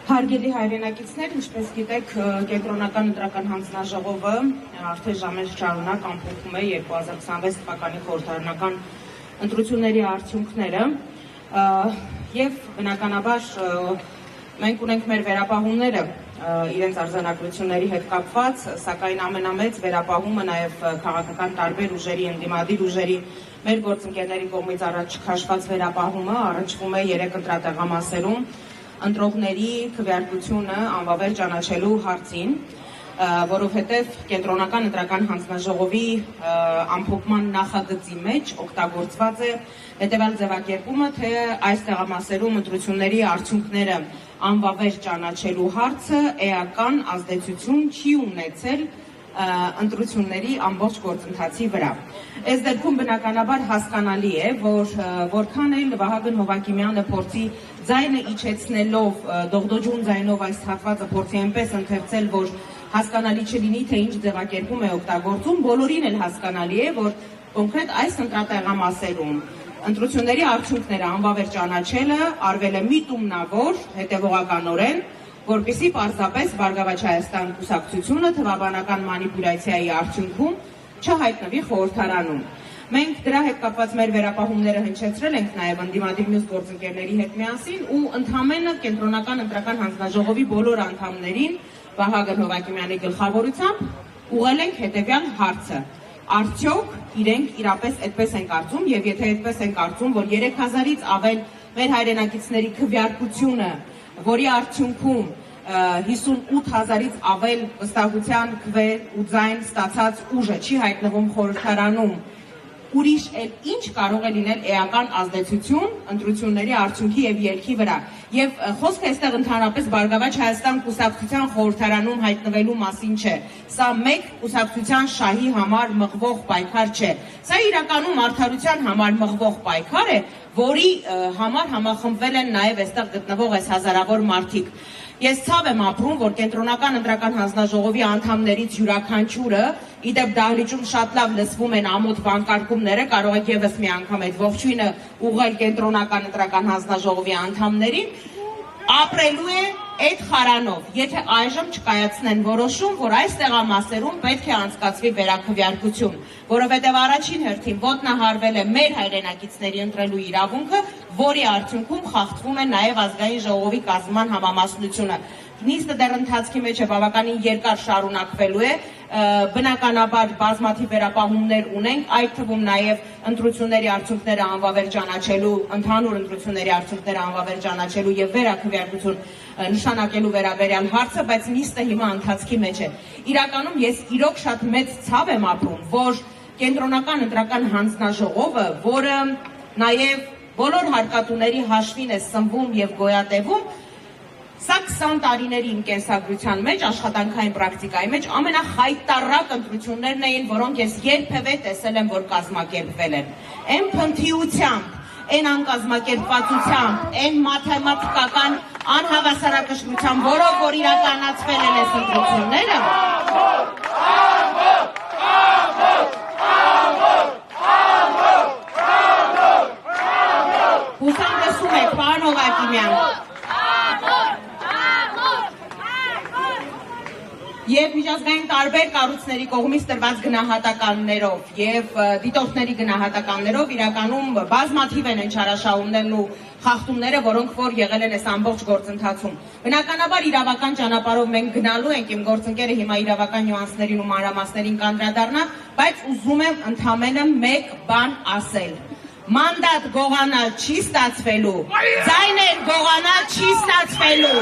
Հարգելի հայրենակիցներ, ինչպես գիտեք, կենտրոնական ընտրական հանձնաժողովը արդեն ժամեր շարունակ ամփոփում է 2026 թվականի խորհրդարանական ընտրությունների արդյունքները եւ բնականաբար մենք ունենք մեր վերապահումները իրենց արձանագրությունների հետ կապված, սակայն ամենամեծ վերապահումը նաեւ քաղաքական տարբեր ուժերի, ընդդիմադիր ուժերի մեր գործընկերների կողմից առաջ քաշված վերապահումը առնչվում է 3 ընտրատեղամասերում ընտրողների քվեարկությունը անվավեր ճանաչելու հարցին, որովհետև կենտրոնական ընտրական հանձնաժողովի ամփոփման նախագծի մեջ օգտագործված է հետևյալ ձևակերպումը, թե այս տեղամասերում ընտրությունների արդյունքները անվավեր ճանաչելու հարցը էական ազդեցություն չի ունեցել ընտրությունների ամբողջ գործընթացի վրա։ Այս դեպքում բնականաբար հասկանալի է, որ որքան էլ Վահագն Հովակիմյանը փորձի ձայնը իջեցնելով, դողդոջուն ձայնով այս հատվածը փորձի այնպես ընթերցել, որ հասկանալի չլինի, թե ինչ ձևակերպում է օգտագործում, բոլորին էլ հասկանալի է, որ կոնկրետ այս ընտրատեղամասերում ընտրությունների արդյունքները անվավեր ճանաչելը արվել է միտումնավոր, հետևողականորեն, որպեսզի պարզապես Բարգավաճ Հայաստան կուսակցությունը թվաբանական մանիպուլյացիայի արդյունքում չհայտնվի խորհրդարանում։ Մենք դրա հետ կապված մեր վերապահումները հնչեցրել ենք նաև ընդդիմադիր մյուս գործընկերների հետ միասին ու ընդհանրապես կենտրոնական ընտրական հանձնաժողովի բոլոր անդամներին Վահագն Հովակիմյանի գլխավորությամբ ուղղել ենք հետևյալ հարցը. արդյոք իրենք իրապես այդպես են կարծում եւ եթե այդպես են կարծում, որ 3000-ից ավել մեր հայրենակիցների քվեարկությունը, որի արդյունքում 58000-ից ավել վստահության քվեր ու ձայն ստացած ուժը չի հայտնվում խորհրդարանում, ուրիշ էլ ինչ կարող է լինել էական ազդեցություն ընտրությունների արդյունքի եւ ելքի վրա։ Եվ խոսքը այստեղ ընդհանրապես Բարգավաճ Հայաստան կուսակցության խորհրդարանում հայտնվելու մասին չէ։ Սա մեկ կուսակցության շահի համար մղվող պայքար չէ։ Սա իրականում արդարության համար մղվող պայքար է, որի համար համախմբվել են նաեւ այստեղ գտնվող այս հազարավոր մարդիկ։ Ես ցավ եմ ապրում, որ կենտրոնական ընտրական հանձնաժողովի անդամներից յուրաքանչյուրը, իդեպ դահլիճում շատ լավ լսվում են ամոթ վանկարկումները, կարող եք եւս մի անգամ այդ ողջույնը ուղղել կենտրոնական ընտրական հանձնաժողովի անդամներին, ապրելու է այդ խարանով, եթե այժմ չկայացնեն որոշում, որ այս տեղամասերում պետք է անցկացվի վերաքվեարկություն, որովհետև առաջին հերթին ոտնահարվել է մեր հայրենակիցների ընտրելու իրավունքը, որի արդյունքում խախտվում է նաև ազգային ժողովի կազմման համամասնությունը։ Նիստը դեռ ընթացքի մեջ է, բավականին երկար շարունակվելու է, բնականաբար բազմաթիվ վերապահումներ ունենք, այդ թվում նաև ընտրությունների արդյունքները անվավեր ճանաչելու, ընդհանուր ընտրությունների արդյունքները անվավեր ճանաչելու եւ վերաքվեարկություն նշանակելու վերաբերյալ հարցը, բայց նիստը հիմա ընթացքի մեջ է։ Իրականում ես իրոք շատ մեծ ցավ եմ ապրում, որ կենտրոնական ընտրական հանձնաժողովը, որը նաև բոլոր հարկատուների հաշվին է սնվում եւ գոյատևում, սա 20 տարիների իմ կենսագրության մեջ, աշխատանքային պրակտիկայի մեջ ամենախայտառակ ընտրություններն էին, որոնք ես երբևէ տեսել եմ, որ կազմակերպվել են։ Այն փնթիությամբ, այն անկազմակերպվածությամբ, այն մաթեմատիկական անհավասարակշռությամբ, որով որ իրականացվել են այս ընտրությունները, հուսամ լսում եք, պարոն Հովակիմյան, եւ միջազգային տարբեր կառույցների կողմից տրված գնահատականներով եւ դիտորդների գնահատականներով իրականում բազմաթիվ են չարաշահումներն ու խախտումները, որոնք որ եղել են այս ամբողջ գործընթացում։ Բնականաբար իրավական ճանապարհով մենք գնալու ենք, իմ գործընկերը հիմա իրավական նյուանսներին ու մանրամասներին կանդրադառնա, բայց ուզում եմ ընդհանրապես մեկ բան ասել։ Մանդատ գողանալ չի ստացվելու, ձայներ գողանալ չի ստացվելու,